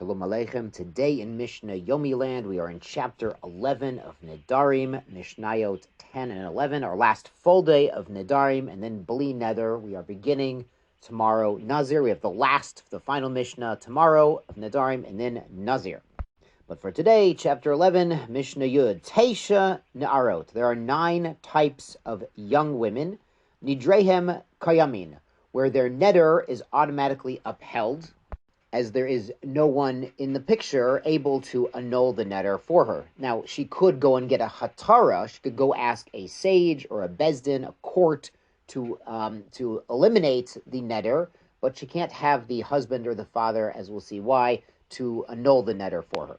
Shalom Aleichem. Today in Mishnah Yomi land, we are in chapter 11 of Nedarim, Mishnayot 10 and 11, our last full day of Nedarim, and then Bli Neder. We are beginning tomorrow Nazir. We have the final Mishnah tomorrow of Nedarim, and then Nazir. But for today, chapter 11, Mishnah Yud, Teisha Ne'arot. There are 9 types of young women, Nidrehem Kayamin, where their neder is automatically upheld, as there is no one in the picture able to annul the neder for her. Now, she could go and get a hatara. She could go ask a sage or a bezdin, a court, to eliminate the neder, but she can't have the husband or the father, as we'll see why, to annul the neder for her.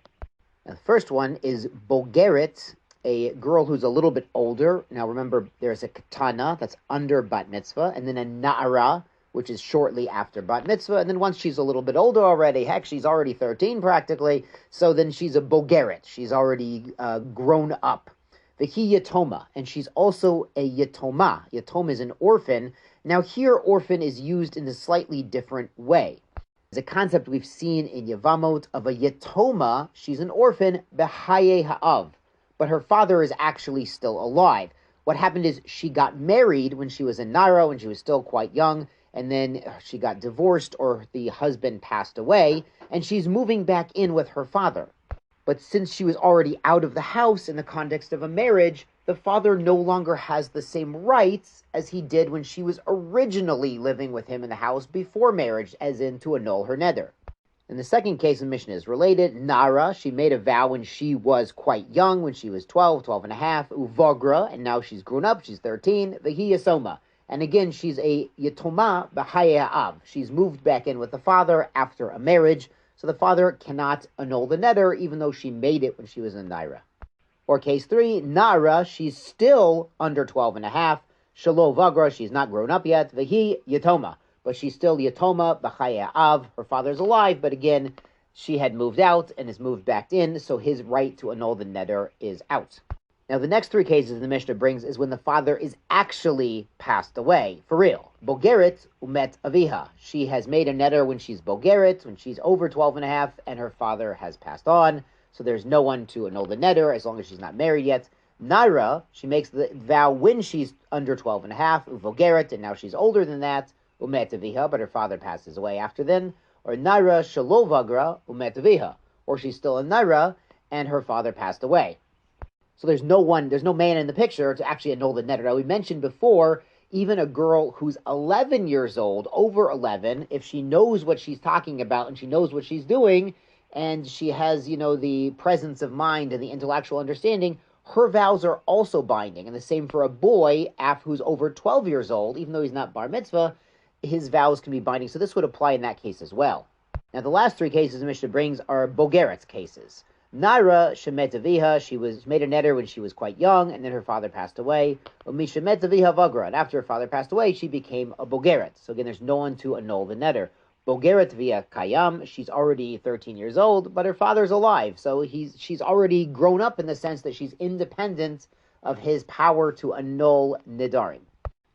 Now, the first one is bogeret, a girl who's a little bit older. Now, remember, there's a katana, that's under bat mitzvah, and then a na'ara, which is shortly after bat mitzvah, and then once she's a little bit older already, heck, she's already 13 practically, so then she's a bogeret, she's already grown up. V'hi yatoma, and she's also a yatoma. Yatoma is an orphan. Now here, orphan is used in a slightly different way. It's a concept we've seen in Yevamot of a yatoma. She's an orphan, b'haye ha'av, but her father is actually still alive. What happened is she got married when she was a nara, when she was still quite young, and then she got divorced or the husband passed away, and she's moving back in with her father. But since she was already out of the house in the context of a marriage, the father no longer has the same rights as he did when she was originally living with him in the house before marriage, as in to annul her neder. And the second case in Mishnah is related. Nara, she made a vow when she was quite young, when she was 12 and a half, uvagra, and now she's grown up, she's 13, v'hi yasoma. And again, she's a yatoma b'haye ha'av. She's moved back in with the father after a marriage, so the father cannot annul the neder, even though she made it when she was a naira. Or case 3, nara, she's still under 12 and a half, shelo vagra, she's not grown up yet, v'hi yatoma, but she's still yatoma b'haye ha'av. Her father's alive, but again, she had moved out and is moved back in, so his right to annul the neder is out. Now, the next 3 cases the Mishnah brings is when the father is actually passed away, for real. Bogeret umet aviha. She has made a neder when she's bogeret, when she's over 12 and a half, and her father has passed on, so there's no one to annul the neder as long as she's not married yet. Naira, she makes the vow when she's under 12 and a half, uvogeret, and now she's older than that, umet aviha, but her father passes away after then. Or naira shalovagra umet aviha, or she's still a naira, and her father passed away. So there's no man in the picture to actually annul the neder. Now, we mentioned before, even a girl who's 11 years old, over 11, if she knows what she's talking about and she knows what she's doing, and she has, the presence of mind and the intellectual understanding, her vows are also binding. And the same for a boy who's over 12 years old, even though he's not bar mitzvah, his vows can be binding. So this would apply in that case as well. Now, the last 3 cases the Mishnah brings are Bogeret's cases. Naira shemet aviha, she was made a neder when she was quite young, and then her father passed away. Umi shemet aviha vagra, and after her father passed away, she became a bogeret. So again, there's no one to annul the neder. Bogeret via kayam, she's already 13 years old, but her father's alive, so she's already grown up in the sense that she's independent of his power to annul nedarim.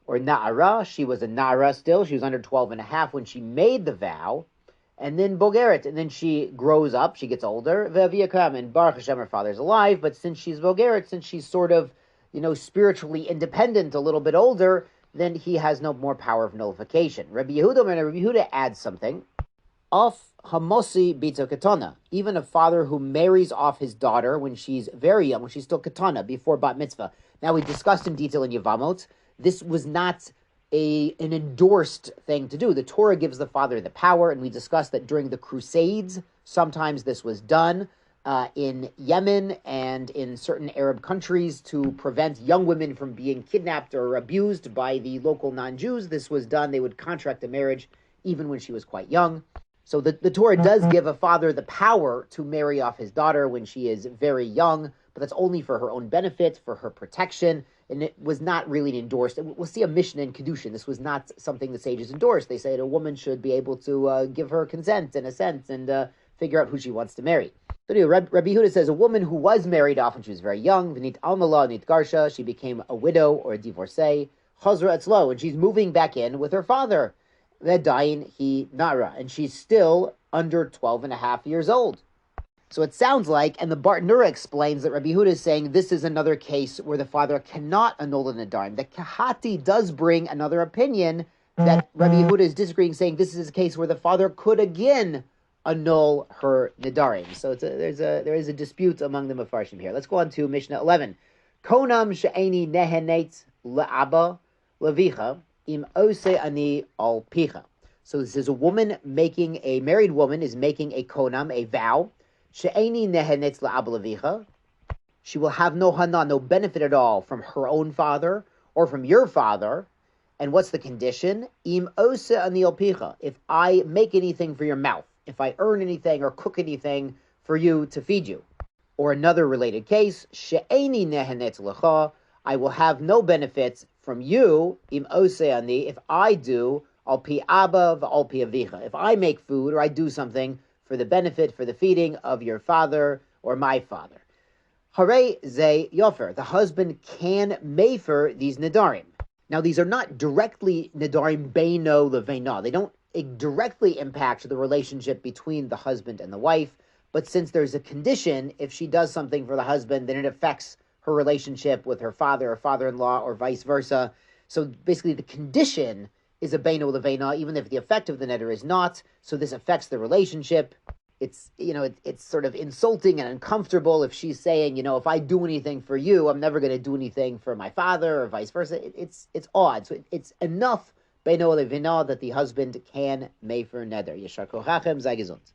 Or na'ara, she was a na'ara still, she was under 12 and a half when she made the vow, and then bogeret, and then she grows up, she gets older, ve'aviyakam, and Baruch Hashem, her father's alive, but since she's bogeret, since she's sort of, spiritually independent, a little bit older, then he has no more power of nullification. Rabbi Yehuda adds something. Of hamosi bito katana, even a father who marries off his daughter when she's very young, when she's still katana, before bat mitzvah. Now, we discussed in detail in Yevamot, this was not an endorsed thing to do. The Torah gives the father the power, and we discussed that during the Crusades, sometimes this was done in Yemen and in certain Arab countries to prevent young women from being kidnapped or abused by the local non-Jews. This was done. They would contract a marriage even when she was quite young. So the Torah does give a father the power to marry off his daughter when she is very young, but that's only for her own benefit, for her protection, and it was not really endorsed. We'll see a Mishnah in Kedushin. This was not something the sages endorsed. They say that a woman should be able to give her consent and assent and figure out who she wants to marry. So anyway, Rabbi Yehuda says a woman who was married off when she was very young, v'nit almala nit garsha, she became a widow or a divorcee, chazra etzlo, and she's moving back in with her father. Vedayin he nara, and she's still under 12 and a half years old. So it sounds like, and the Bartanura explains that Rabbi Yehuda is saying this is another case where the father cannot annul the Nedarim. The Kahati does bring another opinion that Rabbi Yehuda is disagreeing, saying this is a case where the father could again annul her Nedarim. So there is a dispute among the Mefarshim here. Let's go on to Mishnah 11. Konam she'eni nehenet le'aba levicha im ose ani al picha. So this is a married woman is making a konam, a vow. She'eni nehenet le'aba levicha. She will have no hana, no benefit at all from her own father or from your father. And what's the condition? Im ose ani al picha. If I make anything for your mouth, if I earn anything or cook anything for you to feed you. Or another related case, she'eni nehenet lecha, I will have no benefits from you, im ose ani, if I do, al pi abba v'al pi avicha. If I make food or I do something for the benefit, for the feeding of your father or my father. Hare ze yofer, the husband can mefer these nedarim. Now these are not directly nedarim beino leveina. They don't directly impact the relationship between the husband and the wife, but since there's a condition, if she does something for the husband, then it affects her relationship with her father or father-in-law or vice versa. So basically the condition is a beino leveina, even if the effect of the neder is not, so this affects the relationship. It's sort of insulting and uncomfortable if she's saying, if I do anything for you, I'm never going to do anything for my father or vice versa. It's odd. So it's enough beino leveina that the husband can mefer neder. Yeshar kochachem, sei gesund.